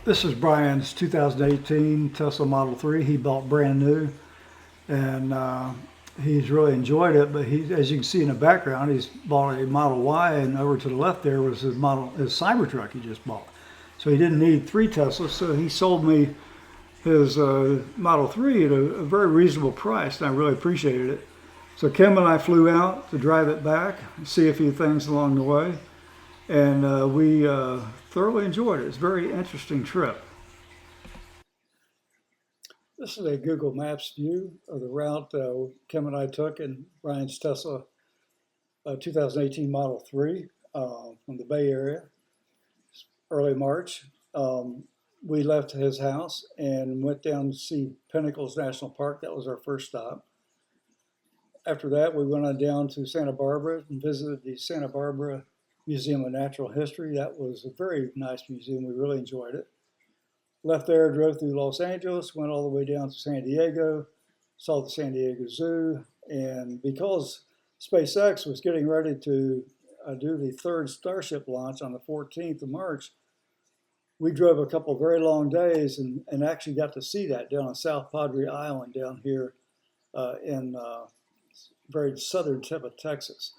This is Brian's 2018 Tesla Model 3. He bought brand new, and he's really enjoyed it. But as you can see in the background, he's bought a Model Y, and over to the left there was his Cybertruck he just bought. So he didn't need three Teslas, so he sold me his Model 3 at a very reasonable price, and I really appreciated it. So Kim and I flew out to drive it back, see a few things along the way, and we thoroughly enjoyed it. It's a very interesting trip. This is a Google Maps view of the route Kim and I took in Brian's Tesla 2018 Model 3 from the Bay Area, early March. We left his house and went down to see Pinnacles National Park. That was our first stop. After that, we went on down to Santa Barbara and visited the Santa Barbara Museum of Natural History. That was a very nice museum. We really enjoyed it. Left there, drove through Los Angeles, went all the way down to San Diego, saw the San Diego Zoo, and because SpaceX was getting ready to do the third Starship launch on the 14th of March, we drove a couple of very long days and actually got to see that down on South Padre Island down here in very southern tip of Texas.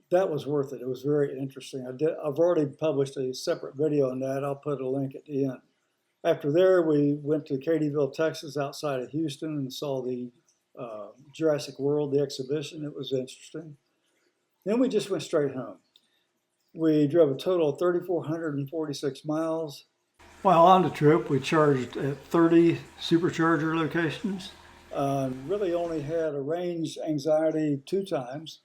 That was worth it. It was very interesting. I've already published a separate video on that. I'll put a link at the end. After there, we went to Katyville, Texas, outside of Houston, and saw the Jurassic World, the exhibition. It was interesting. Then we just went straight home. We drove a total of 3,446 miles. While on the trip, we charged at 30 Supercharger locations. Really only had a range anxiety 2 times.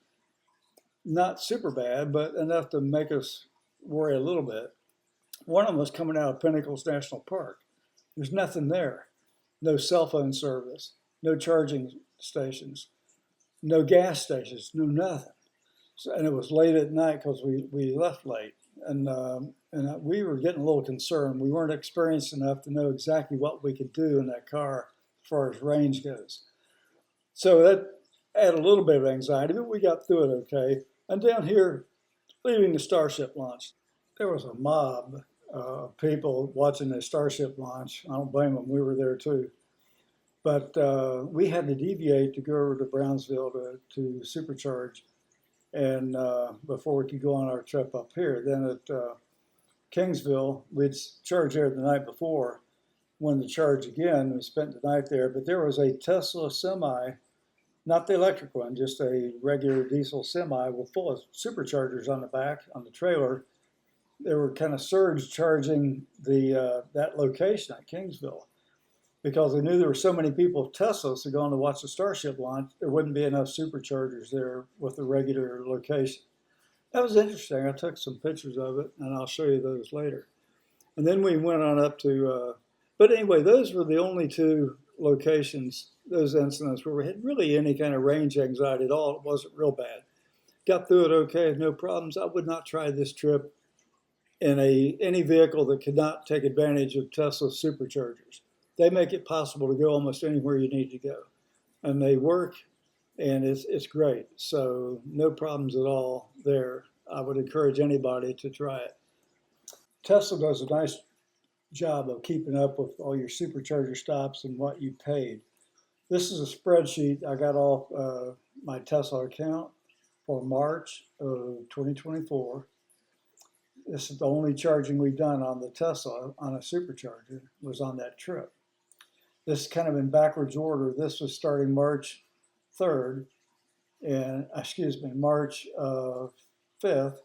Not super bad, but enough to make us worry a little bit. One of them was coming out of Pinnacles National Park. There's nothing there. No cell phone service, no charging stations, no gas stations, no nothing. So, and it was late at night because we left late. And we were getting a little concerned. We weren't experienced enough to know exactly what we could do in that car as far as range goes. So that added a little bit of anxiety, but we got through it okay. And down here, leaving the Starship launch, there was a mob of people watching the Starship launch. I don't blame them. We were there too. But we had to deviate to go over to Brownsville to supercharge, and before we could go on our trip up here. Then at Kingsville, we'd charged there the night before, wanted to charge again. We spent the night there, but there was a Tesla semi, not the electric one, just a regular diesel semi with full of superchargers on the back, on the trailer. They were kind of surge charging that location at Kingsville because they knew there were so many people with Teslas who gone to watch the Starship launch. There wouldn't be enough superchargers there with the regular location. That was interesting. I took some pictures of it, and I'll show you those later. And then we went on up to, but anyway, those were the only 2 locations, those incidents where we had really any kind of range anxiety at all. It wasn't real bad. Got through it okay, no problems. I would not try this trip in any vehicle that could not take advantage of Tesla Superchargers. They make it possible to go almost anywhere you need to go. And they work, and it's great. So no problems at all there. I would encourage anybody to try it. Tesla does a nice job of keeping up with all your supercharger stops and what you paid. This is a spreadsheet I got off my Tesla account for March of 2024. This is the only charging we've done on the Tesla on a supercharger was on that trip. This is kind of in backwards order. This was starting March 3rd and March 5th,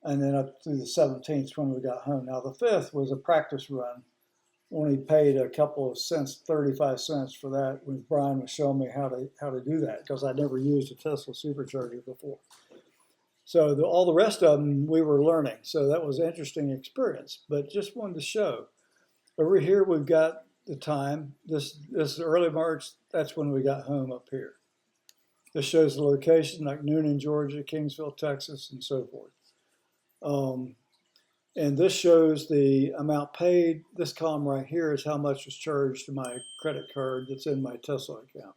and then up through the 17th when we got home. Now the 5th was a practice run. Only paid a couple of cents, 35 cents for that when Brian was showing me how to do that because I'd never used a Tesla Supercharger before. So all the rest of them we were learning. So that was an interesting experience, but just wanted to show. Over here we've got the time. This is early March. That's when we got home up here. This shows the location like Noonan, Georgia, Kingsville, Texas, and so forth. And this shows the amount paid. This column right here is how much was charged to my credit card that's in my Tesla account.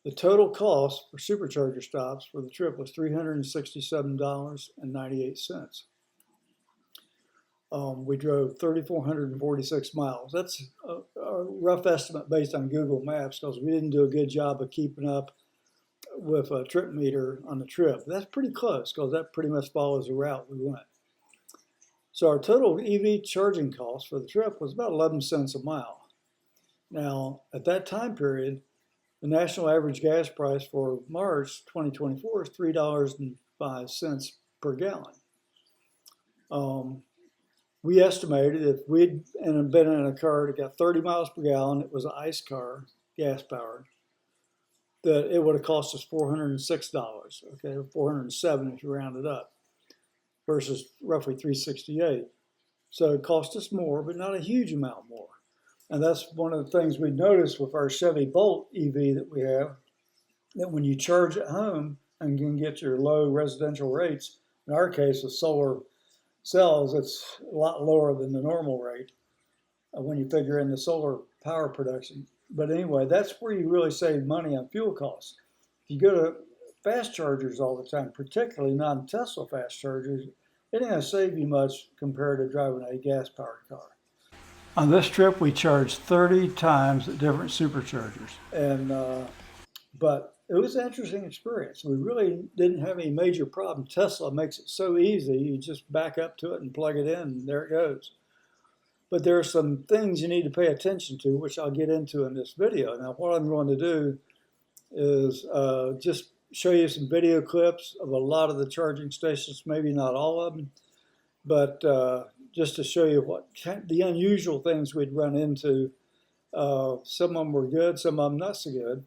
The total cost for supercharger stops for the trip was $367.98. We drove 3,446 miles. That's a rough estimate based on Google Maps because we didn't do a good job of keeping up with a trip meter on the trip. That's pretty close because that pretty much follows the route we went. So our total EV charging cost for the trip was about 11 cents a mile. Now, at that time period, the national average gas price for March 2024 is $3.05 per gallon. We estimated if we'd been in a car that got 30 miles per gallon, it was an ICE car, gas powered, that it would have cost us $406, okay, 407 if you round it up, versus roughly 368. So it cost us more, but not a huge amount more. And that's one of the things we noticed with our Chevy Bolt EV that we have, that when you charge at home and can get your low residential rates, in our case with solar cells, it's a lot lower than the normal rate when you figure in the solar power production. But anyway, that's where you really save money on fuel costs. If you go to fast chargers all the time, particularly non-Tesla fast chargers, it ain't gonna save you much compared to driving a gas-powered car. On this trip, we charged 30 times at different superchargers, and but it was an interesting experience. We really didn't have any major problem. Tesla makes it so easy. You just back up to it and plug it in, and there it goes. But there are some things you need to pay attention to, which I'll get into in this video. Now, what I'm going to do is just show you some video clips of a lot of the charging stations, maybe not all of them, but just to show you what the unusual things we'd run into. Some of them were good, some of them not so good.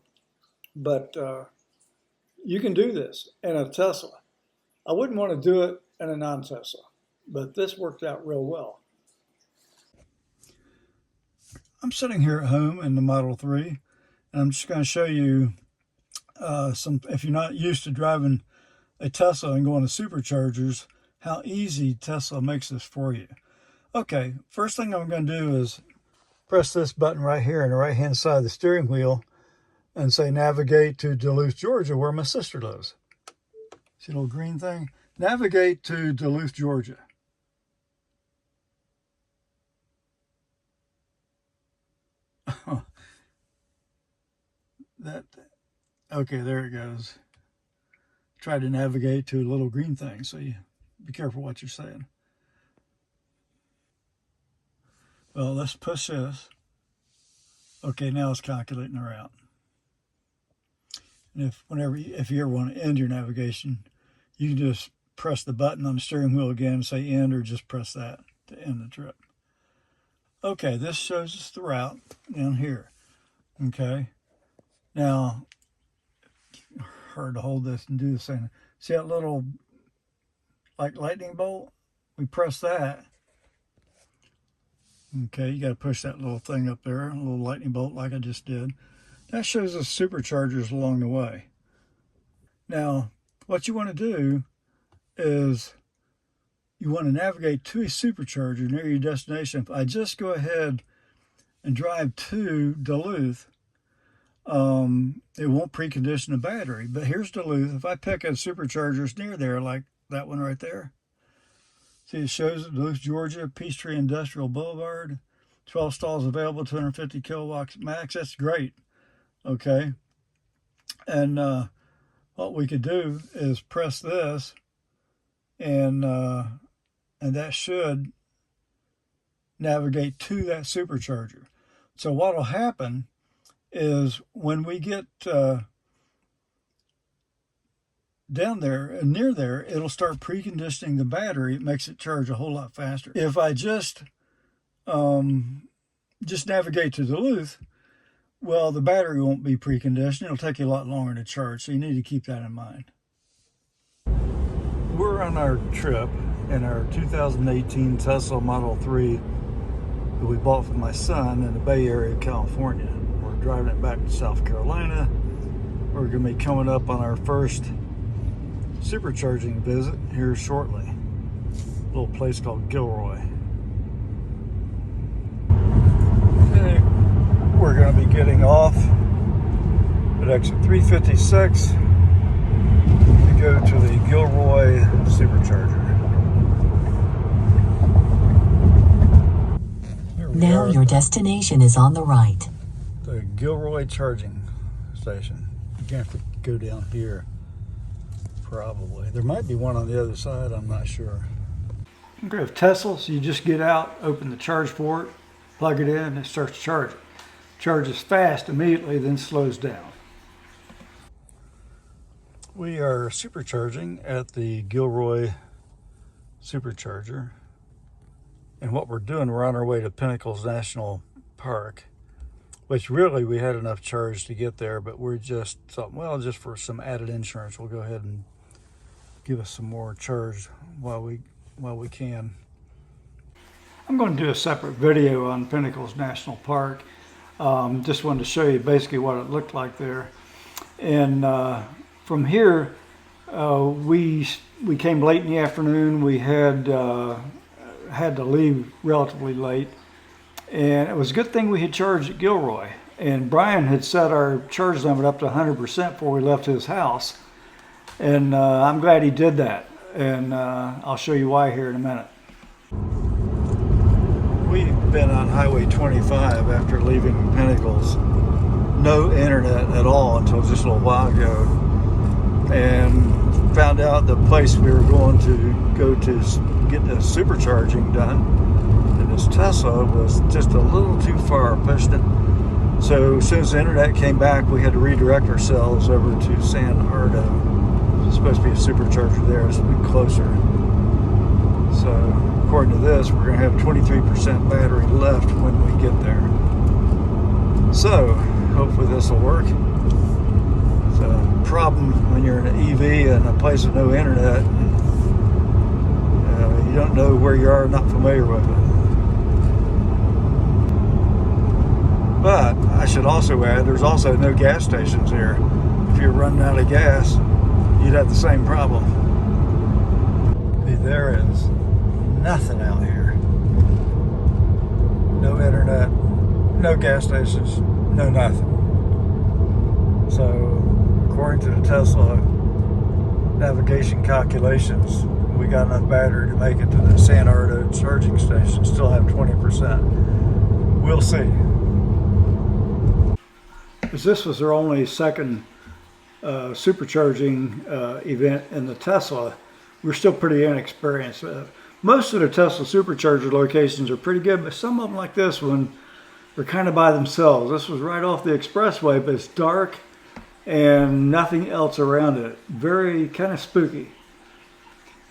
But you can do this in a Tesla. I wouldn't want to do it in a non-Tesla, but this worked out real well. I'm sitting here at home in the Model 3, and I'm just going to show you if you're not used to driving a Tesla and going to superchargers, how easy Tesla makes this for you. Okay, first thing I'm going to do is press this button right here on the right-hand side of the steering wheel and say navigate to Duluth, Georgia, where my sister lives. See the little green thing? Navigate to Duluth, Georgia. Okay, there it goes. Try to navigate to a little green thing, so you be careful what you're saying. Well, let's push this. Okay, now it's calculating the route. And if you ever want to end your navigation, you can just press the button on the steering wheel again and say end, or just press that to end the trip. Okay, this shows us the route down here. Okay, now hard to hold this and do the same. See that little like lightning bolt? We press that. Okay, you got to push that little thing up there, a little lightning bolt like I just did. That shows us superchargers along the way. Now, what you want to do is you want to navigate to a supercharger near your destination. If I just go ahead and drive to Duluth, it won't precondition the battery. But here's Duluth. If I pick a superchargers near there, like that one right there, see it shows Duluth, Georgia, Peachtree Industrial Boulevard, 12 stalls available, 250 kilowatts max. That's great. Okay, and what we could do is press this, and that should navigate to that supercharger. So what will happen is when we get down there and near there, it'll start preconditioning the battery. It makes it charge a whole lot faster. If I just navigate to Duluth, well, the battery won't be preconditioned. It'll take you a lot longer to charge, so you need to keep that in mind. We're on our trip in our 2018 Tesla Model 3 that we bought for my son in the Bay Area of California. We're driving it back to South Carolina. We're going to be coming up on our first supercharging visit here shortly. A little place called Gilroy. Okay, we're going to be getting off at exit 356 to go to the Gilroy Supercharger. Now your destination is on the right. The Gilroy charging station. You're gonna have to go down here, probably. There might be one on the other side, I'm not sure. Okay, with Tesla, so you just get out, open the charge port, plug it in, and it starts charging. Charges fast immediately, then slows down. We are supercharging at the Gilroy Supercharger. And what we're doing, we're on our way to Pinnacles National Park, which really we had enough charge to get there, but we're just thought, well, just for some added insurance, we'll go ahead and give us some more charge while we can. I'm going to do a separate video on Pinnacles National Park. Just wanted to show you basically what it looked like there. And from here, we came late in the afternoon. We had to leave relatively late, and it was a good thing we had charged at Gilroy. And Brian had set our charge limit up to 100% before we left his house, and I'm glad he did that. And I'll show you why here in a minute. We've been on Highway 25 after leaving Pinnacles. No internet at all until just a little while ago, and found out the place we were going to go to get the supercharging done, and this Tesla was just a little too far, pushed it. So as soon as the internet came back, we had to redirect ourselves over to San Ardo. There's supposed to be a supercharger there, it's a bit closer. So according to this, we're going to have 23% battery left when we get there. So hopefully this will work. It's a problem when you're in an EV in a place with no internet. You don't know where you are, not familiar with it. But I should also add, there's also no gas stations here. If you're running out of gas, you'd have the same problem. See, there is nothing out here. No internet, no gas stations, no nothing. So, according to the Tesla navigation calculations, we got enough battery to make it to the San Ardo charging station, still have 20%. We'll see. As this was their only second supercharging event in the Tesla, we're still pretty inexperienced. Most of the Tesla supercharger locations are pretty good, but some of them like this one are kind of by themselves. This was right off the expressway, but it's dark and nothing else around it. Very kind of spooky.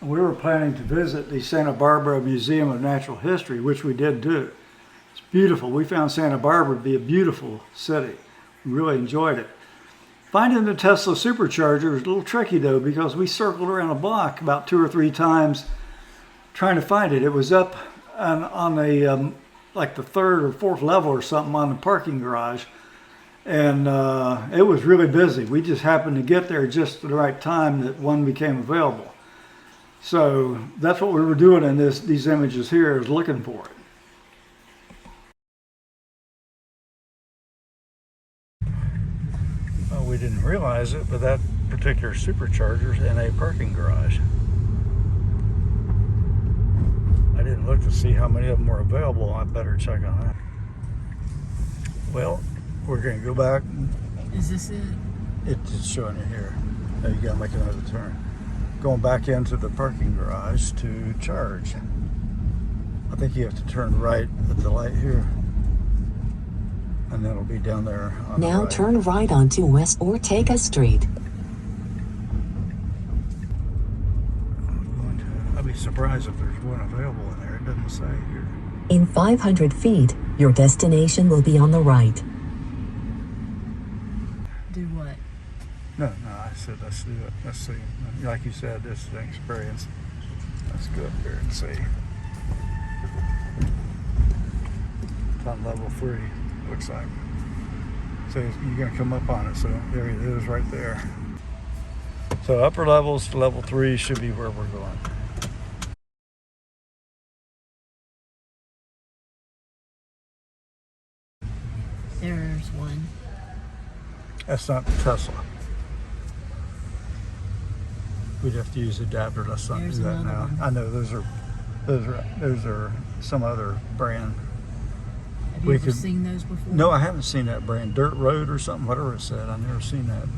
We were planning to visit the Santa Barbara Museum of Natural History, which we did do. It's beautiful. We found Santa Barbara to be a beautiful city. We really enjoyed it. Finding the Tesla Supercharger was a little tricky though, because we circled around a block about 2 or 3 times trying to find it. It was up on a like the 3rd or 4th level or something on the parking garage, and it was really busy. We just happened to get there just at the right time that one became available. So that's what we were doing in these images here, is looking for it. Well, we didn't realize it, but that particular supercharger's in a parking garage. I didn't look to see how many of them were available. I better check on that. Well, we're going to go back. Is this it? It's showing you here. Now you got to make another turn. Going back into the parking garage to charge. I think you have to turn right at the light here, and then it'll be down there on Now the right. turn right onto West Ortega Street. I'd be surprised if there's one available in there. It doesn't say here. In 500 feet, your destination will be on the right. Do what? No, I said let's do it. Let's see. Like you said, this is an experience. Let's go up here and see. It's on level 3, looks like. So you're going to come up on it. So there it is right there. So upper levels to level 3 should be where we're going. There's one. That's not Tesla. We'd have to use adapter. Let's not do that now. I know those are some other brand. Have you ever seen those before? No, I haven't seen that brand. Dirt Road or something, whatever it said. I've never seen that.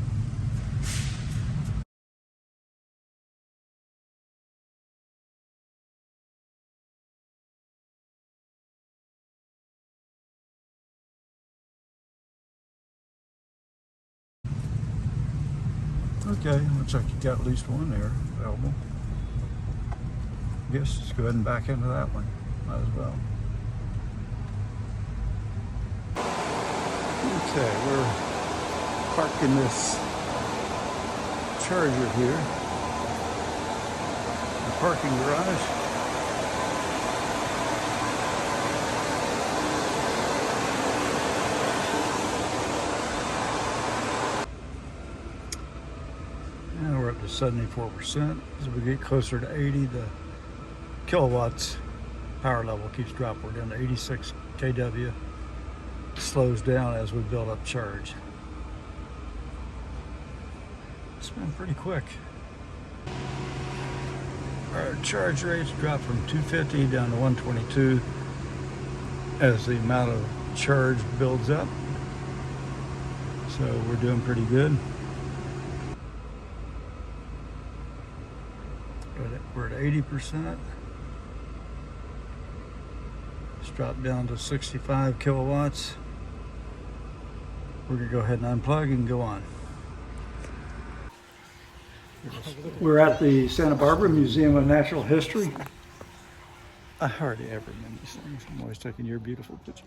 Okay, looks like you got at least one there available. I guess let's go ahead and back into that one. Might as well. Okay, we're parking this Charger here. The parking garage. Now we're up to 74%. As we get closer to 80, the kilowatts power level keeps dropping. We're down to 86 kW. Slows down as we build up charge. It's been pretty quick. Our charge rates dropped from 250 down to 122 as the amount of charge builds up. So we're doing pretty good. We're at 80%. It's dropped down to 65 kilowatts. We're gonna go ahead and unplug and go on. We're at the Santa Barbara Museum of Natural History. I hardly ever remember these things. I'm always taking your beautiful picture.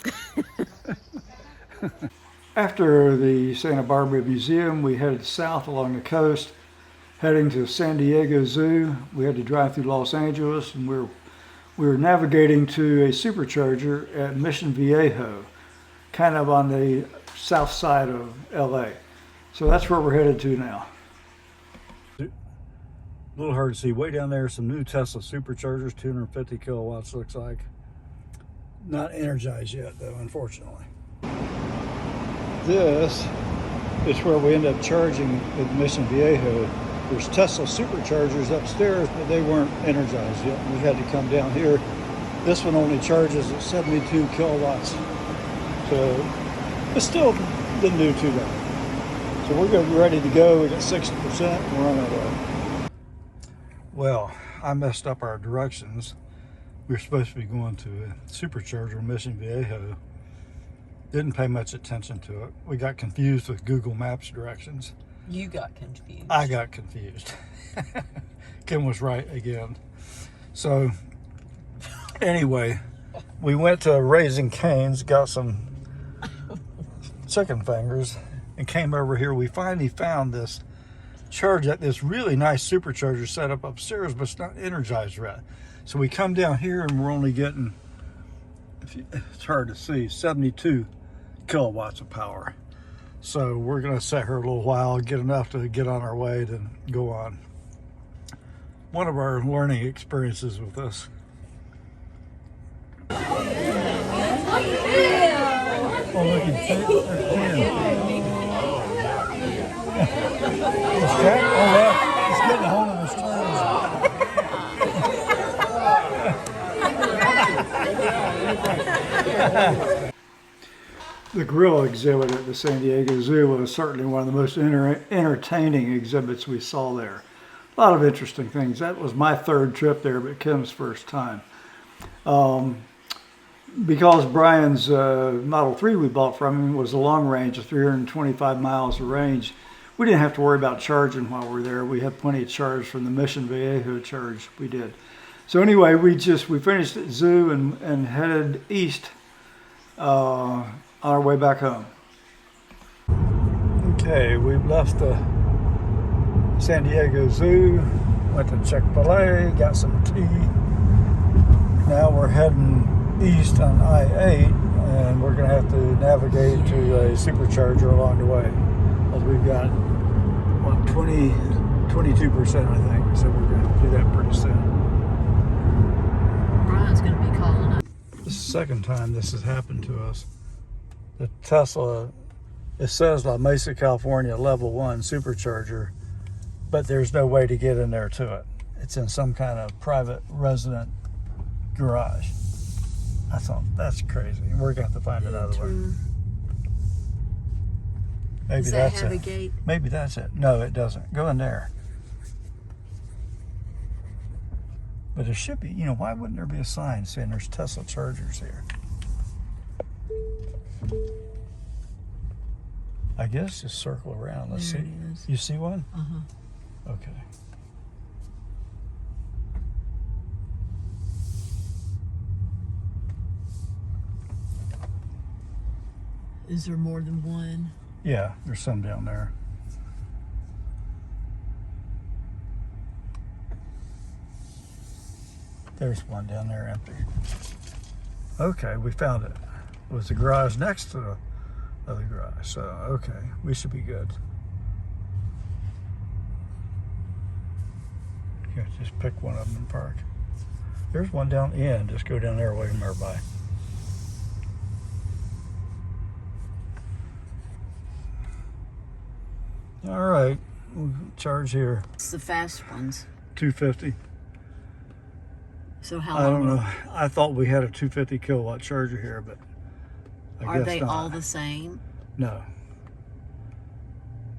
After the Santa Barbara Museum, we headed south along the coast, heading to San Diego Zoo. We had to drive through Los Angeles, and we were navigating to a supercharger at Mission Viejo, kind of on the south side of LA. So that's where we're headed to now. A little hard to see. Way down there, some new Tesla Superchargers, 250 kilowatts looks like. Not energized yet though, unfortunately. This is where we end up charging at Mission Viejo. There's Tesla Superchargers upstairs, but they weren't energized yet. We had to come down here. This one only charges at 72 kilowatts. So it still didn't do too bad. So we're going to be ready to go. We got 60%. We're on our way. Well, I messed up our directions. We were supposed to be going to a supercharger in Mission Viejo. Didn't pay much attention to it. We got confused with Google Maps directions. You got confused. I got confused. Kim was right again. So anyway, we went to Raising Cane's, got some chicken fingers, and came over here. We finally found this charge at this really nice supercharger set up upstairs, but it's not energized yet. So we come down here and we're only getting, it's hard to see, 72 kilowatts of power. So we're gonna sit here a little while, get enough to get on our way, then go on. One of our learning experiences with this. Oh, look at that. Is Jack? Oh, yeah. He's getting a hold of his toes. The grill exhibit at the San Diego Zoo was certainly one of the most entertaining exhibits we saw there. A lot of interesting things. That was my third trip there, but Kim's first time. Because Brian's Model 3 we bought from him was a long range of 325 miles of range, we didn't have to worry about charging while we were there. We had plenty of charge from the Mission Viejo charge we did. So anyway, we finished at Zoo and headed east on our way back home. Okay, we've left the San Diego Zoo, went to Chick-fil-A, got some tea. Now we're heading east on I-8, and we're going to have to navigate to a supercharger along the way. Because we've got, what, 22%, I think, so we're going to do that pretty soon. Brian's going to be calling us. This is the second time this has happened to us. The Tesla, it says La Mesa, California, level 1 supercharger, but there's no way to get in there to it. It's in some kind of private resident garage. I thought, that's crazy. We're going to have to find another one. Maybe Does that that's have a it. gate? Maybe that's it. No, it doesn't. Go in there. But there should be, you know, why wouldn't there be a sign saying there's Tesla Chargers here? I guess just circle around. Let's There see. it is. You see one? Uh-huh. Okay. Is there more than one? Yeah, there's some down there. There's one down there empty. Okay, we found it. It was the garage next to the other garage. So, okay, we should be good. Yeah, just pick one of them and park. There's one down the end. Just go down there away from everybody. All right, we'll charge here. It's the fast ones. 250. So how I long? don't know. I thought we had a 250 kilowatt charger here, but I Are guess they not. all the same? No.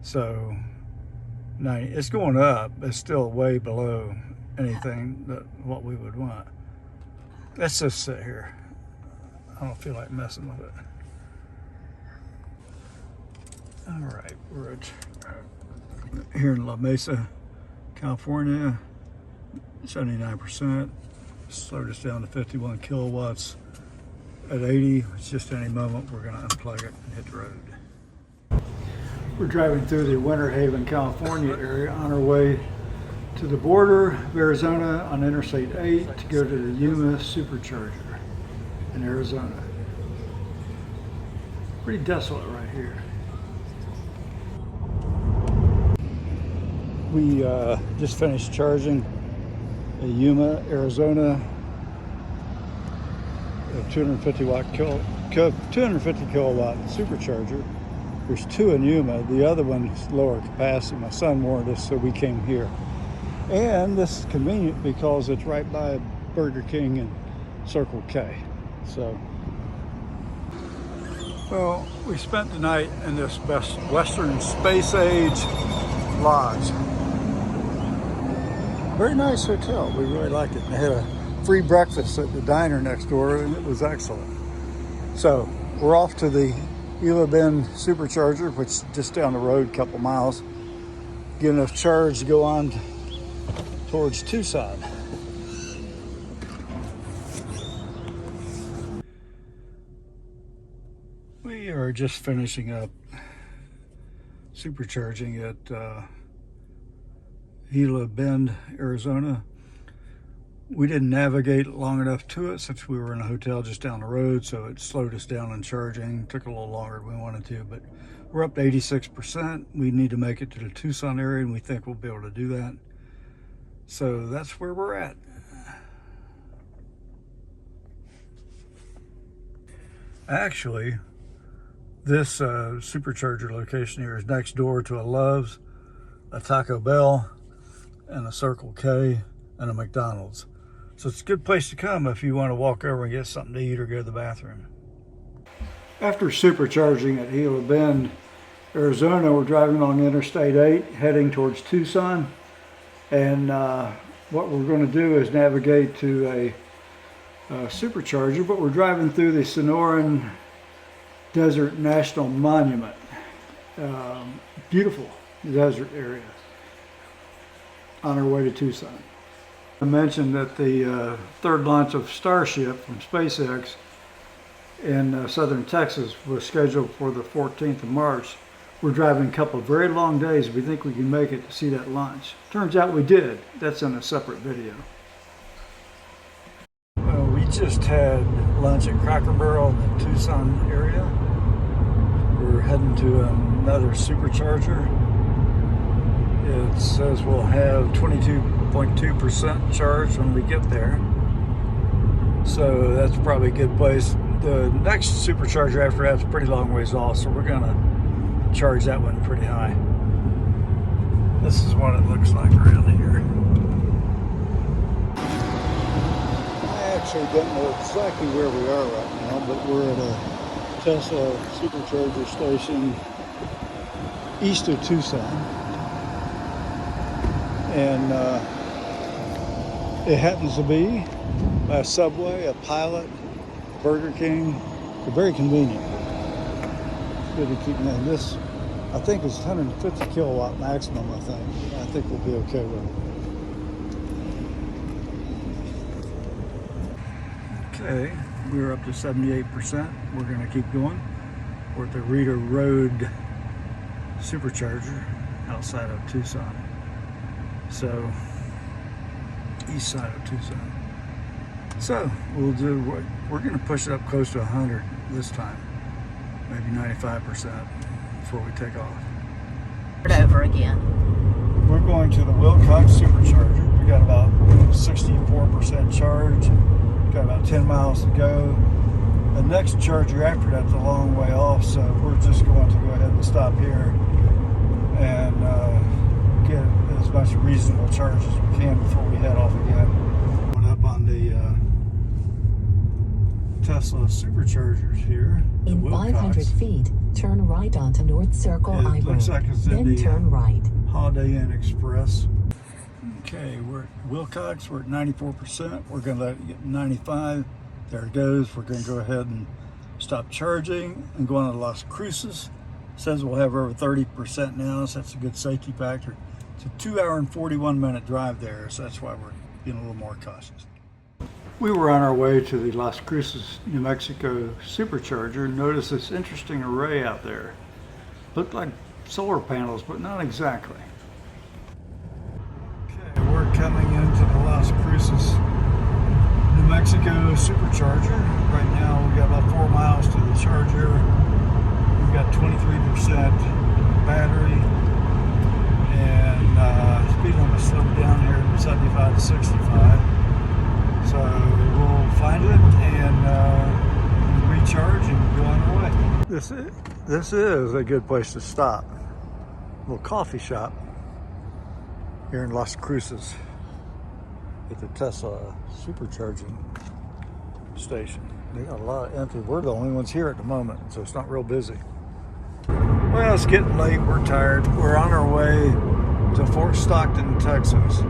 So, 90. It's going up. It's still way below anything that what we would want. Let's just sit here. I don't feel like messing with it. All right, we're at, here in La Mesa, California, 79%. Slowed us down to 51 kilowatts at 80. It's just any moment we're going to unplug it and hit the road. We're driving through the Winter Haven, California area on our way to the border of Arizona on Interstate 8 to go to the Yuma Supercharger in Arizona. Pretty desolate right here. We just finished charging a Yuma, Arizona, a 250 kilowatt supercharger. There's two in Yuma. The other one is lower capacity. My son wanted us, so we came here. And this is convenient because it's right by Burger King and Circle K. So, well, we spent the night in this Western Space Age lodge. Very nice hotel. We really liked it. They had a free breakfast at the diner next door, and it was excellent. So we're off to the Gila Bend Supercharger, which is just down the road a couple miles. Get enough charge to go on towards Tucson. We are just finishing up supercharging at Gila Bend, Arizona. We didn't navigate long enough to it since we were in a hotel just down the road, so it slowed us down in charging. Took a little longer than we wanted to, but we're up to 86%. We need to make it to the Tucson area, and we think we'll be able to do that. So that's where we're at. Actually, this supercharger location here is next door to a Love's, a Taco Bell, and a Circle K, and a McDonald's. So it's a good place to come if you want to walk over and get something to eat or go to the bathroom. After supercharging at Gila Bend, Arizona, we're driving on Interstate 8 heading towards Tucson. And what we're going to do is navigate to a supercharger, but we're driving through the Sonoran Desert National Monument. Beautiful desert area on our way to Tucson. I mentioned that the third launch of Starship from SpaceX in southern Texas was scheduled for the 14th of March. We're driving a couple of very long days. We think we can make it to see that launch. Turns out we did. That's in a separate video. Well, we just had lunch at Cracker Barrel in the Tucson area. We're heading to another supercharger. It says we'll have 22.2% charge when we get there. So that's probably a good place. The next supercharger after that's a pretty long ways off, so we're gonna charge that one pretty high. This is what it looks like around here. actually don't know exactly where we are right now, but we're at a Tesla Supercharger station east of Tucson. And it happens to be a Subway, a Pilot, Burger King. They're very convenient. It's good to keep in. This, I think, is 150 kilowatt maximum, I think we'll be okay with it. Okay, we're up to 78%. We're going to keep going. We're at the Rita Road Supercharger outside of Tucson. So, east side of Tucson. So, we're going to push it up close to 100 this time. Maybe 95% before we take off. Over again. We're going to the Wilcox Supercharger. We got about 64% charge. Got about 10 miles to go. The next charger after that's a long way off, so we're just going to go ahead and stop here and get as much reasonable charge as we can before we head off again. Going up on the Tesla Superchargers here. In 500 feet, turn right onto North Circle I Road. Looks like it's in Then the turn right. Holiday Inn Express. Okay, we're at Wilcox. We're at 94%. We're going to let it get 95. There it goes. We're going to go ahead and stop charging and go on to Las Cruces. It says we'll have over 30% now, so that's a good safety factor. It's a 2 hour and 41 minute drive there, so that's why we're being a little more cautious. We were on our way to the Las Cruces, New Mexico Supercharger. Notice this interesting array out there. Looked like solar panels, but not exactly. Okay, we're coming into the Las Cruces, New Mexico Supercharger. Right now we got about 4 miles to the charger. We've got 23% battery, and speed limit slowed down here from 75 to 65. So we'll find it and recharge and go on our way. This is a good place to stop. A little coffee shop here in Las Cruces at the Tesla Supercharging station. They got a lot of empty. We're the only ones here at the moment, so it's not real busy. Well, it's getting late. We're tired. We're on our way to Fort Stockton, Texas,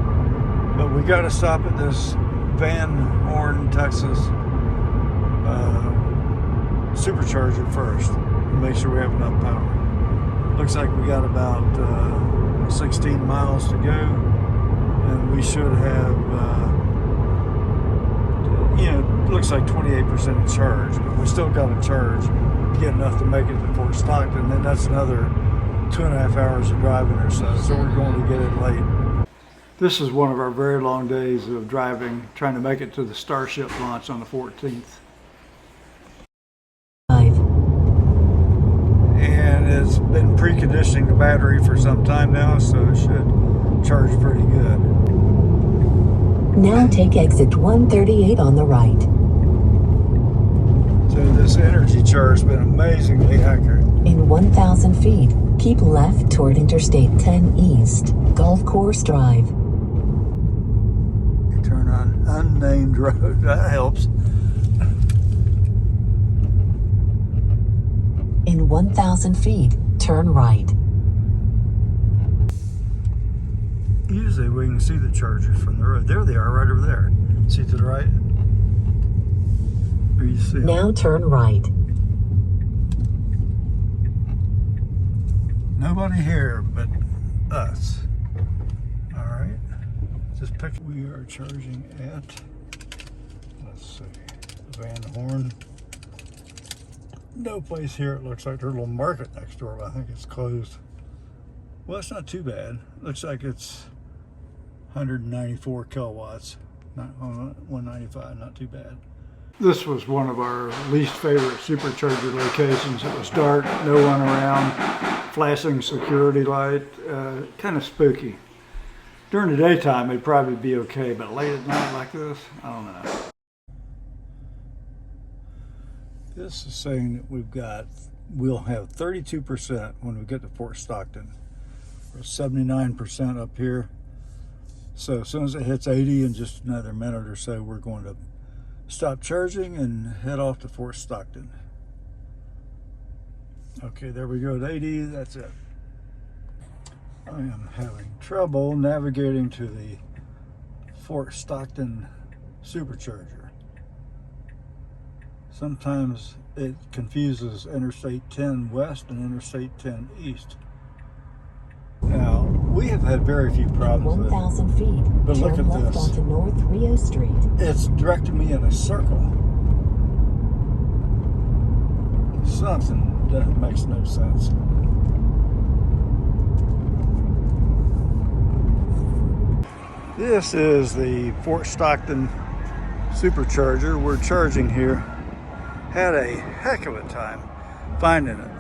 but we got to stop at this Van Horn, Texas Supercharger first and make sure we have enough power. Looks like we got about 16 miles to go, and we should have looks like 28% charge, but we still got to charge to get enough to make it to Fort Stockton. Then that's another 2.5 hours of driving or so, so we're going to get it late. This is one of our very long days of driving, trying to make it to the Starship launch on the 14th. 5. And it's been preconditioning the battery for some time now, so it should charge pretty good. Now take exit 138 on the right. So this energy charge has been amazingly accurate. In 1,000 feet, keep left toward Interstate 10 East, Golf Course Drive. You turn on unnamed road, that helps. In 1,000 feet, turn right. Usually we can see the chargers from the road. There they are, right over there. See to the right? Or you see them? Now turn right. Nobody here but us. All right. Just picture we are charging at, let's see, Van Horn. No place here. It looks like there's a little market next door, but I think it's closed. Well, it's not too bad. Looks like it's 194 kilowatts, not 195, not too bad. This was one of our least favorite supercharger locations. It was dark, no one around, flashing security light, kind of spooky. During the daytime, it'd probably be okay, but late at night like this, I don't know. This is saying that we'll have 32% when we get to Fort Stockton. We're 79% up here. So as soon as it hits 80 in just another minute or so, we're going to stop charging and head off to Fort Stockton. Okay, there we go at 80, that's it. I am having trouble navigating to the Fort Stockton Supercharger. Sometimes it confuses Interstate 10 West and Interstate 10 East. Now, we have had very few problems with it. 1,000 feet. But look turn at left this. onto North Rio Street. It's directing me in a circle. Something that makes no sense. This is the Fort Stockton Supercharger. We're charging here. Had a heck of a time finding it.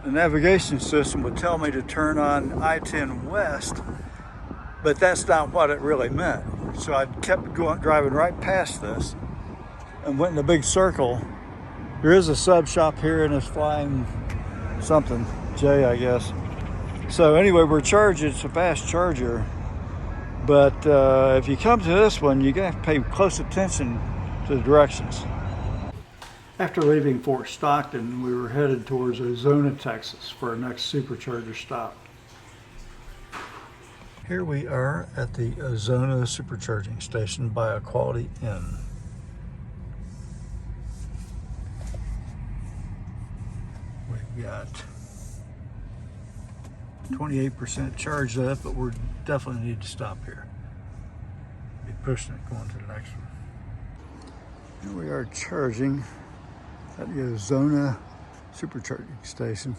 The navigation system would tell me to turn on I-10 West, but that's not what it really meant. So I kept driving right past this and went in a big circle. There is a sub shop here and it's flying something, J, I guess. So anyway, we're charging, it's a fast charger, but if you come to this one, you're gonna have to pay close attention to the directions. After leaving Fort Stockton, we were headed towards Ozona, Texas for our next Supercharger stop. Here we are at the Ozona Supercharging Station by Equality Inn. We've got 28% charge left, but we definitely need to stop here. Be pushing it going to the next one. Here we are charging at the Ozona Supercharging Station.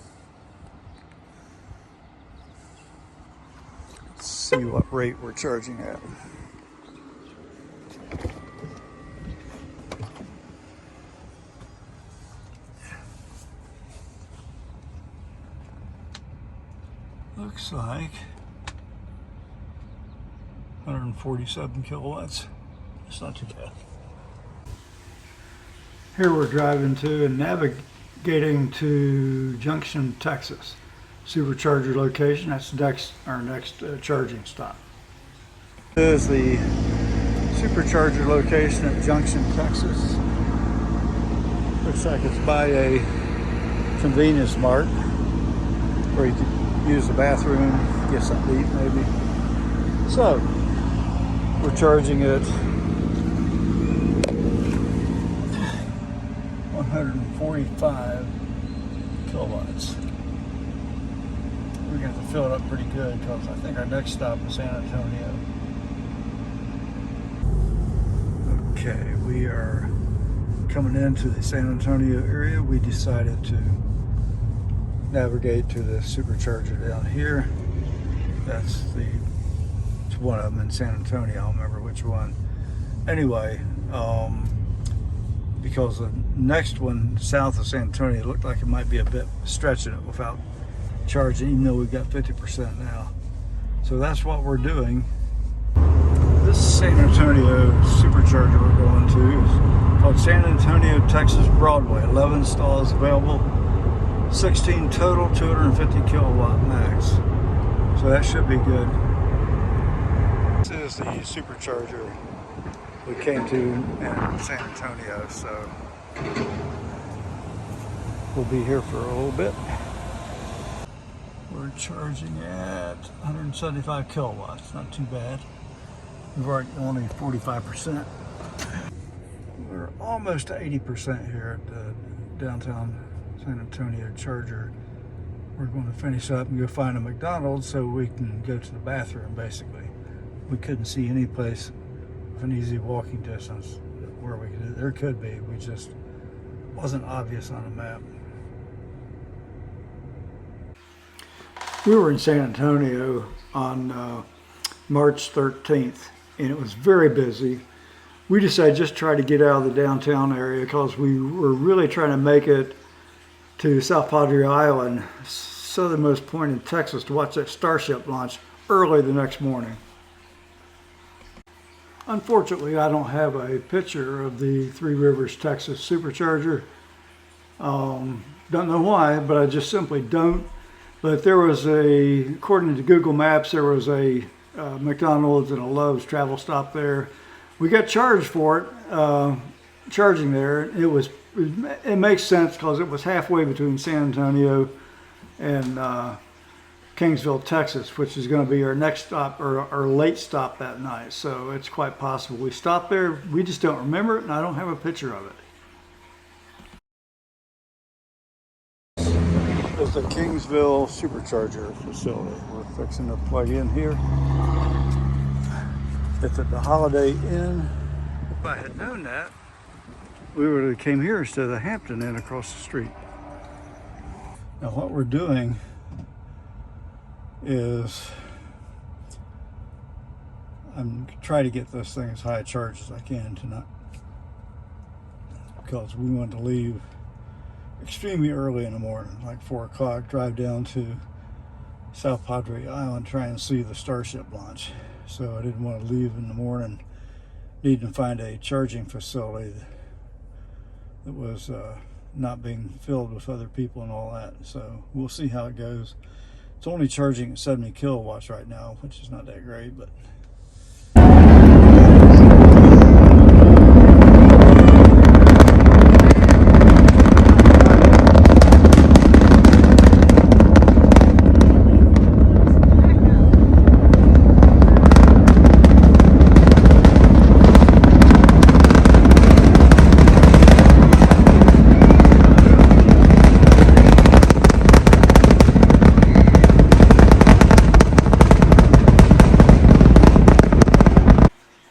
Let's see what rate we're charging at. Looks like 147 kilowatts. It's not too bad. Here we're driving to and navigating to Junction, Texas. Supercharger location. That's our next charging stop. This is the Supercharger location at Junction, Texas. Looks like it's by a convenience mart where you could use the bathroom, get something to eat maybe. So, we're charging it 145 kilowatts. We're going to have to fill it up pretty good because I think our next stop is San Antonio. Okay, we are coming into the San Antonio area. We decided to navigate to the Supercharger down here. It's one of them in San Antonio. I don't remember which one. Anyway, because the next one south of San Antonio looked like it might be a bit stretching it without charging, even though we've got 50% now. So that's what we're doing. This San Antonio Supercharger we're going to is called San Antonio, Texas Broadway. 11 stalls available, 16 total, 250 kilowatt max. So that should be good. This is the Supercharger we came to in San Antonio, so we'll be here for a little bit. We're charging at 175 kilowatts, not too bad. We've already only 45%. We're almost to 80% here at the downtown San Antonio charger. We're going to finish up and go find a McDonald's so we can go to the bathroom, basically. We couldn't see any place with an easy walking distance where we could. There could be, we just wasn't obvious on a map. We were in San Antonio on March 13th, and it was very busy. We decided just to try to get out of the downtown area because we were really trying to make it to South Padre Island, southernmost point in Texas, to watch that Starship launch early the next morning. Unfortunately, I don't have a picture of the Three Rivers, Texas Supercharger. Don't know why, but I just simply don't. But there was according to Google Maps, there was a McDonald's and a Lowe's travel stop there. We got charged for it, charging there. It makes sense because it was halfway between San Antonio and Kingsville, Texas, which is going to be our next stop or our late stop that night. So it's quite possible we stopped there. We just don't remember it, and I don't have a picture of it. It's the Kingsville Supercharger facility. We're fixing to plug in here. It's at the Holiday Inn. If I had known that, we would have came here instead of the Hampton Inn across the street. Now what we're doing is I'm trying to get this thing as high a charge as I can tonight, because we want to leave extremely early in the morning, like 4 o'clock, drive down to South Padre Island, try and see the Starship launch. So I didn't want to leave in the morning needing to find a charging facility that was not being filled with other people and all that. So we'll see how it goes. It's only charging at 70 kilowatts right now, which is not that great, but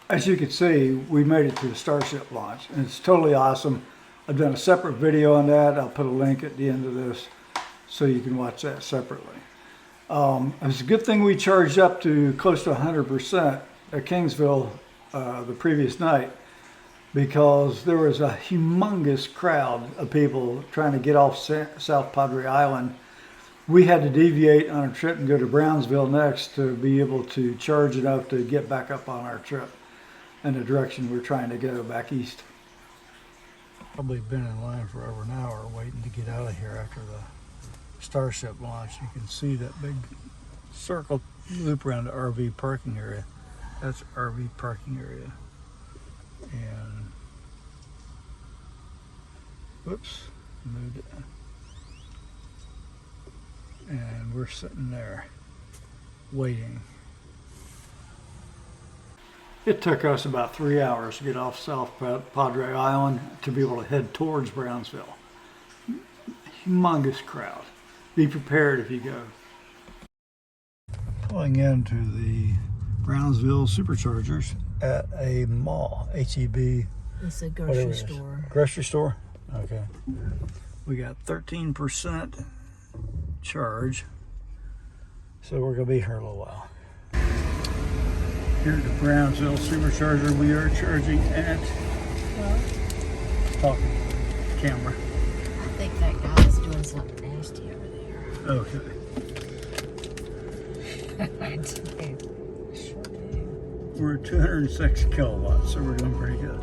as you can see, we made it to the Starship launch, and it's totally awesome. I've done a separate video on that. I'll put a link at the end of this so you can watch that separately. It's a good thing we charged up to close to 100% at Kingsville the previous night, because there was a humongous crowd of people trying to get off South Padre Island. We had to deviate on a trip and go to Brownsville next to be able to charge enough to get back up on our trip in the direction we're trying to go back east. Probably been in line for over an hour waiting to get out of here after the Starship launch. You can see that big circle loop around the RV parking area. That's RV parking area. And whoops, moved it. And we're sitting there waiting. It took us about 3 hours to get off South Padre Island to be able to head towards Brownsville. Humongous crowd. Be prepared if you go. Pulling into the Brownsville Superchargers at a mall, HEB. It's a grocery store. Grocery store? Okay. We got 13% charge, so we're going to be here a little while. Here at the Brownsville Supercharger, we are charging at, talking to the camera. I think that guy is doing something nasty over there. Okay. I do. Sure do. We're at 206 kilowatts, so we're doing pretty good.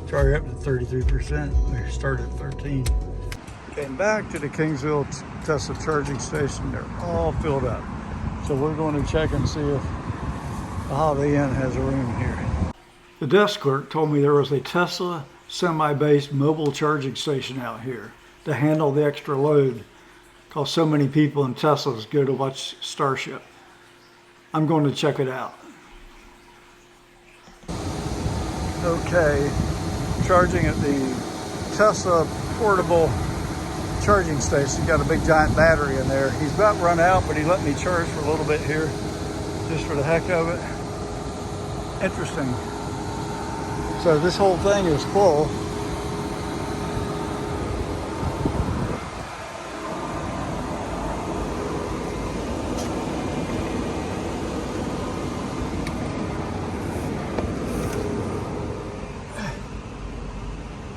Charge up to 33%. We started at 13. Came back to the Kingsville Tesla charging station. They're all filled up. So we're going to check and see if the Holiday Inn has a room here. The desk clerk told me there was a Tesla semi-based mobile charging station out here to handle the extra load, because so many people in Teslas go to watch Starship. I'm going to check it out. Okay, charging at the Tesla portable charging station. Got a big giant battery in there. He's about run out, but he let me charge for a little bit here, just for the heck of it. Interesting. So this whole thing is full.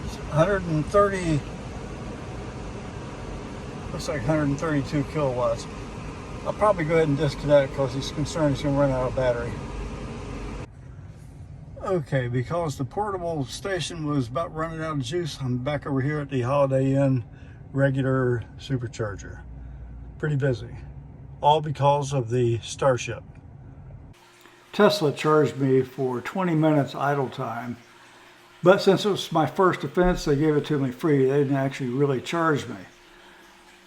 It's 130. Looks like 132 kilowatts. I'll probably go ahead and disconnect because he's concerned he's going to run out of battery. Okay, because the portable station was about running out of juice, I'm back over here at the Holiday Inn regular supercharger. Pretty busy. All because of the Starship. Tesla charged me for 20 minutes idle time. But since it was my first offense, they gave it to me free. They didn't actually really charge me.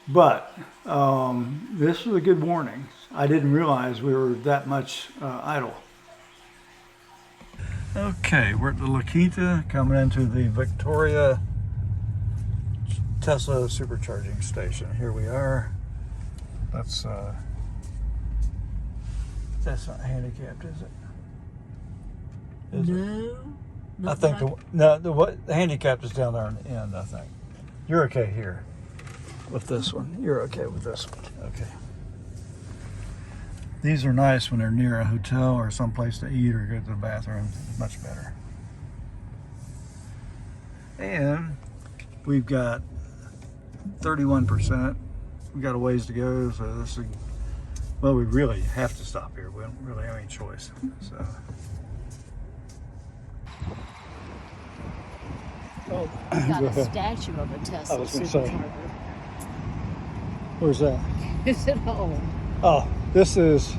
But this was a good warning. I didn't realize we were that much idle. Okay, we're at the La Quinta, coming into the Victoria Tesla Supercharging Station. Here we are. That's not handicapped, is it? Is it? No. I think the handicapped is down there on the end. I think you're okay here with this one. You're okay with this one. Okay. These are nice when they're near a hotel or someplace to eat or go to the bathroom. It's much better. And we've got 31%. We've got a ways to go, so this is, well, we really have to stop here. We don't really have any choice. So. Oh, Got a statue of a Tesla Supercharger. Where's that? Is it home? Oh, this is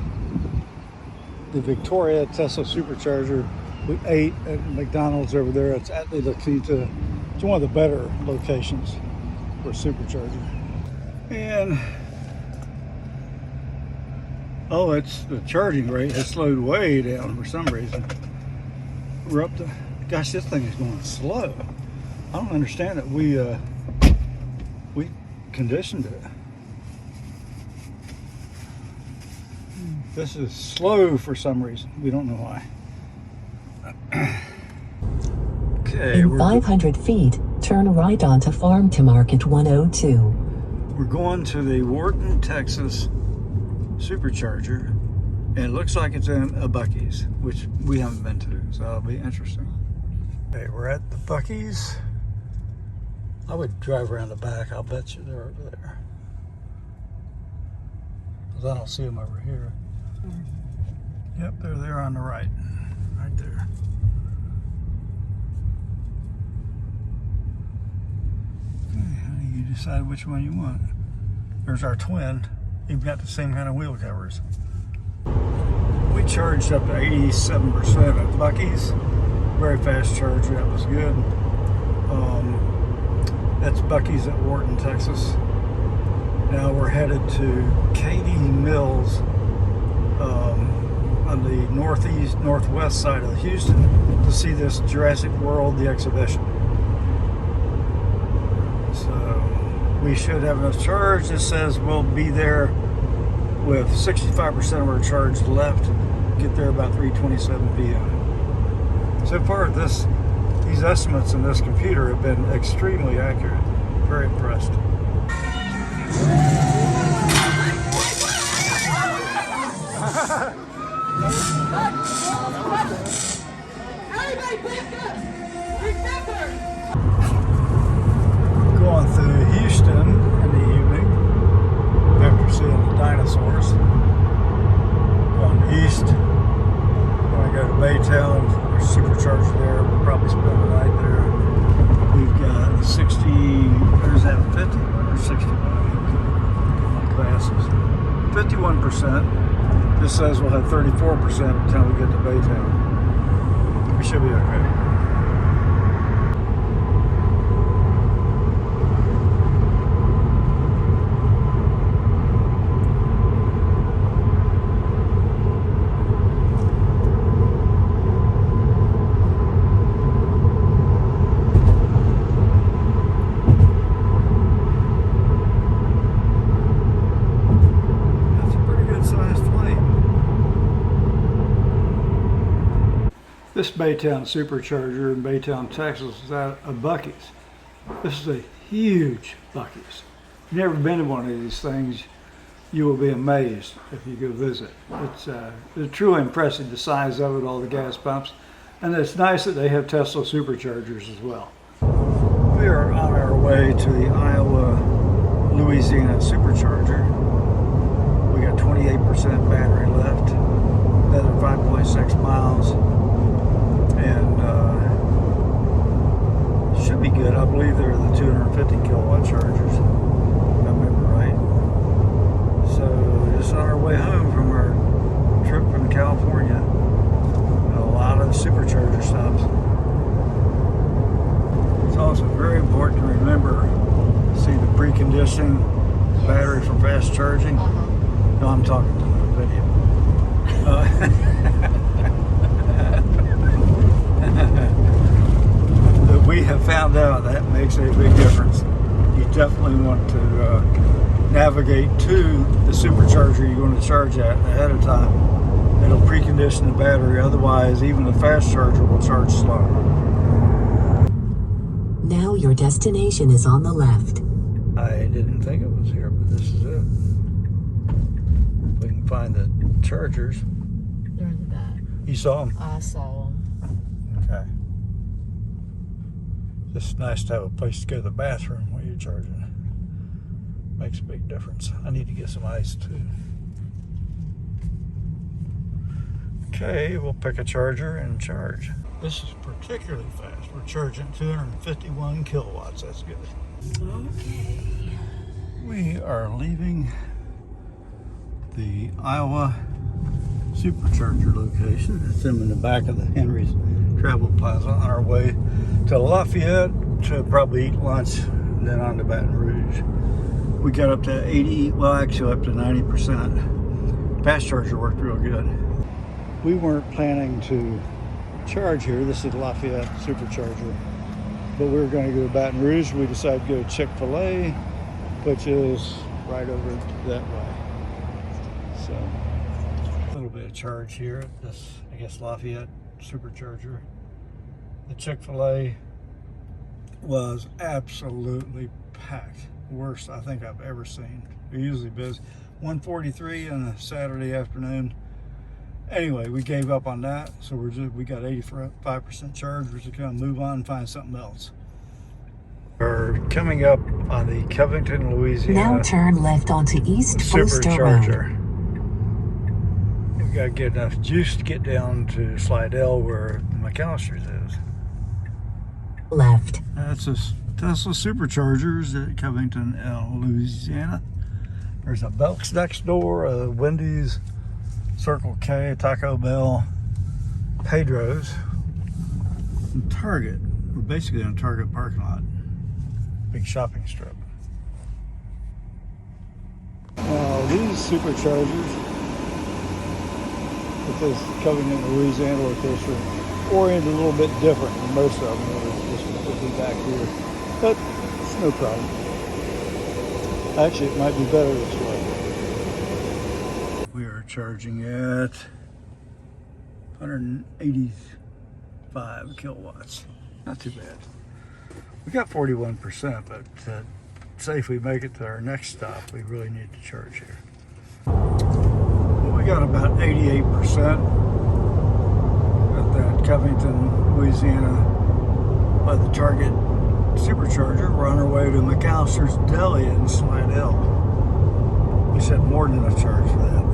the Victoria Tesla Supercharger. We ate at McDonald's over there. It's at the La Quinta. It's one of the better locations for Supercharger. And oh, it's the charging rate has slowed way down for some reason. We're up to, gosh, this thing is going slow. I don't understand it. We conditioned it. This is slow for some reason. We don't know why. Okay. In 500 feet, turn right onto Farm to Market 102. We're going to the Wharton, Texas Supercharger, and it looks like it's in a Buc-ee's, which we haven't been to, so that'll be interesting. Okay, we're at the Buc-ee's. I would drive around the back. I'll bet you they're over there. Because I don't see them over here. Yep, they're there on the right. Right there. Okay, you decide which one you want. There's our twin. You've got the same kind of wheel covers. We charged up to 87% at Buc-ee's. Very fast charge. That was good. That's Buc-ee's at Wharton, Texas. Now we're headed to Katy Mills on the northwest side of Houston to see this Jurassic World, the exhibition. So we should have enough charge. This says we'll be there with 65% of our charge left. Get there about 3:27 p.m. So far, these estimates in this computer have been extremely accurate. Very impressed. Going through Houston in the evening after seeing the dinosaurs. Going east. Going to go to Baytown. There's a supercharger there. We'll probably spend the night there. We've got 60, or is that 50 or 60? My glasses. 51%. This says we'll have 34% by the time we get to Baytown. We should be okay. This Baytown Supercharger in Baytown, Texas is at a Buc-ee's. This is a huge Buc-ee's. If you've never been to one of these things, you will be amazed if you go visit. It's truly impressive, the size of it, all the gas pumps. And it's nice that they have Tesla Superchargers as well. We are on our way to the Iowa-Louisiana Supercharger. We got 28% battery left, another 5.6 miles. And should be good. I believe they're the 250 kilowatt chargers, if I remember right. So just on our way home from our trip from California. supercharger stops. It's also very important to remember, see the preconditioning battery for fast charging. No, I'm talking to the video. That we have found out that makes a big difference. You definitely want to navigate to the supercharger you're going to charge at ahead of time. It'll precondition the battery, otherwise even the fast charger will charge slow. Now your destination is on the left. I didn't think it was here, but this is it. We can find the chargers. They're in the back. You saw them? I saw them. Okay. It's nice to have a place to go to the bathroom while you're charging. Makes a big difference. I need to get some ice too. Okay, we'll pick a charger and charge. This is particularly fast. We're charging 251 kilowatts. That's good. Okay. We are leaving the Iowa Supercharger location. It's in the back of the Henry's Travel Plaza on our way to Lafayette to probably eat lunch and then on to Baton Rouge. We got up to 80, well actually up to 90%. Fast charger worked real good. We weren't planning to charge here. This is Lafayette Supercharger. But we were going to go to Baton Rouge. We decided to go to Chick-fil-A, which is right over that way. So, a little bit of charge here at this, I guess, Lafayette Supercharger. The Chick-fil-A was absolutely packed. Worst I think I've ever seen. They're usually busy. 1:43 on a Saturday afternoon. Anyway, we gave up on that, so we got 85% charge. We're just gonna move on and find something else. We're coming up on the Covington, Louisiana. Now turn left onto East Brewster Road. Supercharger. We've got to get enough juice to get down to Slidell where McAllister's is. Left. That's a Tesla Superchargers at Covington, Louisiana. There's a Belk's next door, a Wendy's, Circle K, Taco Bell, Pedro's, and Target. We're basically in a Target parking lot. Big shopping strip. Now these Superchargers at this Covington, Louisiana location are oriented a little bit different than most of them. This would be back here, but it's no problem. Actually, it might be better this way. We are charging at 185 kilowatts. Not too bad. We got 41%, but to say if we make it to our next stop, we really need to charge here. Well, we got about 88% at that Covington, Louisiana by the Target Supercharger. We're on our way to McAllister's Deli in Slidell. We said more than enough charge for that.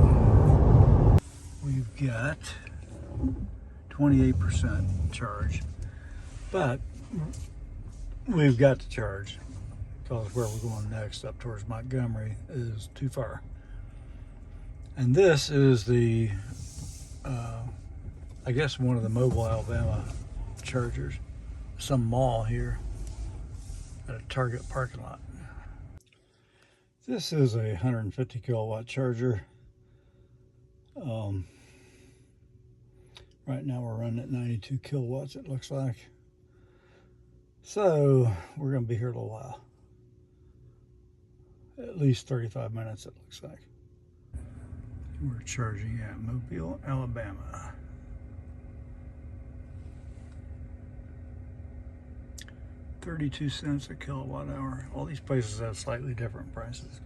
We've got 28% charge, but we've got to charge because where we're going next up towards Montgomery is too far. And this is the, I guess one of the Mobile, Alabama chargers. Some mall here at a Target parking lot. This is a 150 kilowatt charger. Right now we're running at 92 kilowatts, it looks like. So we're going to be here a little while. At least 35 minutes, it looks like. We're charging at Mobile, Alabama. 32 cents a kilowatt hour. All these places have slightly different prices.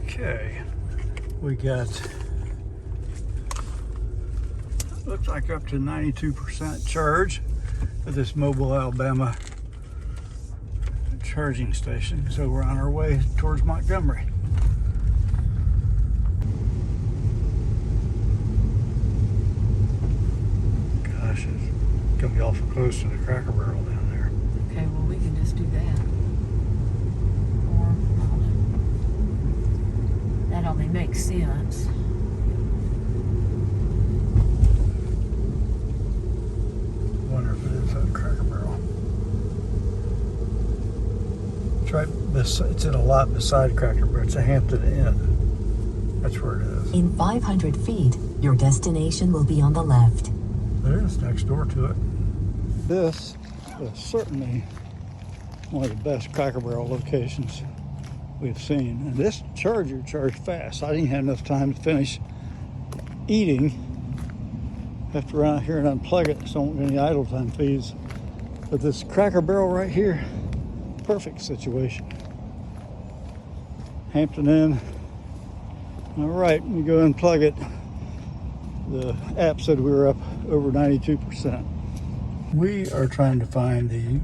Okay, we got, looks like up to 92% charge at this Mobile, Alabama charging station. So we're on our way towards Montgomery. Gosh, it's gonna be awful close to the Cracker Barrel down there. Okay, well, we can just do that. Or, that only makes sense. it's in a lot beside Cracker Barrel. It's a Hampton Inn. That's where it is. In 500 feet, your destination will be on the left. There it is, next door to it. This is certainly one of the best Cracker Barrel locations we've seen. And this charger charged fast. I didn't have enough time to finish eating. Have to run out here and unplug it so I won't get any idle time fees. But this Cracker Barrel right here, perfect situation. Hampton Inn. All right, let me go unplug it. The app said we were up over 92%. We are trying to find the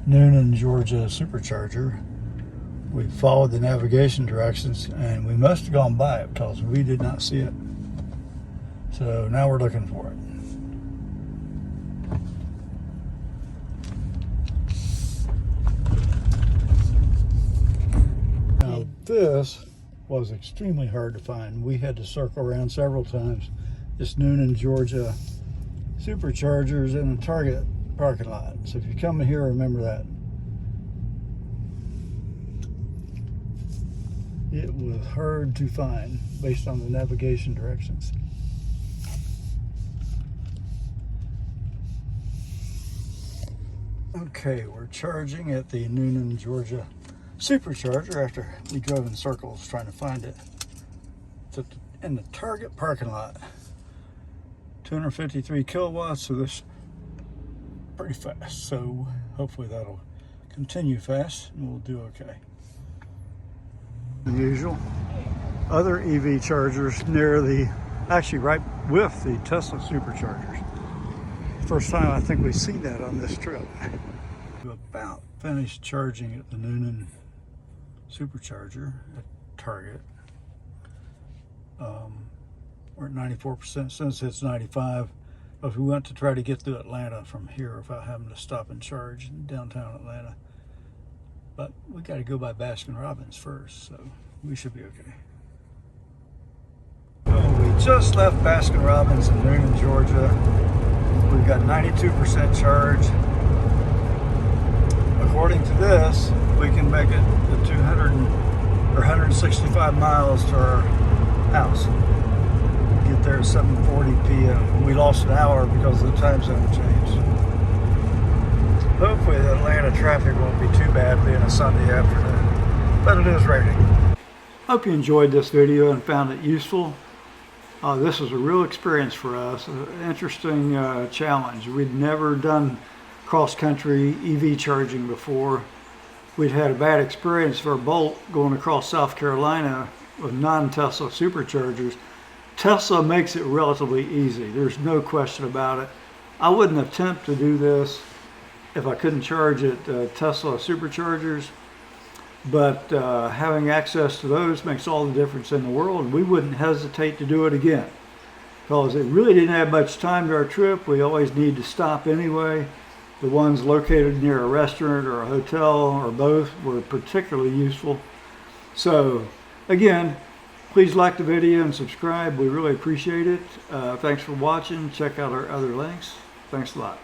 Noonan, Georgia Supercharger. We followed the navigation directions and we must have gone by it because we did not see it. So now we're looking for it. Now this was extremely hard to find. We had to circle around several times. This Noonan, Georgia Superchargers in a Target parking lot. So if you come in here, remember that. It was hard to find based on the navigation directions. Okay, we're charging at the Noonan, Georgia Supercharger after we drove in circles trying to find it. It's in the Target parking lot. 253 kilowatts, so this pretty fast. So hopefully that'll continue fast and we'll do okay. As usual, other EV chargers near actually right with the Tesla Superchargers. First time I think we've seen that on this trip. We're about finished charging at the Noonan Supercharger at Target. We're at 94%, since it's 95. If we went to try to get to Atlanta from here without having to stop and charge in downtown Atlanta. But we got to go by Baskin-Robbins first, so we should be okay. Well, we just left Baskin-Robbins in Noonan, Georgia. We've got 92% charge. According to this, we can make it to 200 or 165 miles to our house. Get there at 7:40 p.m. We lost an hour because of the time zone change. Hopefully the Atlanta traffic won't be too bad being a Sunday afternoon, but it is raining. Hope you enjoyed this video and found it useful. This was a real experience for us, an interesting challenge. We'd never done cross-country EV charging before. We'd had a bad experience for a Bolt going across South Carolina with non-Tesla superchargers. Tesla makes it relatively easy. There's no question about it. I wouldn't attempt to do this if I couldn't charge at Tesla Superchargers, but having access to those makes all the difference in the world. We wouldn't hesitate to do it again because it really didn't have much time to our trip. We always need to stop anyway. The ones located near a restaurant or a hotel or both were particularly useful. So again, please like the video and subscribe. We really appreciate it. Thanks for watching. Check out our other links. Thanks a lot.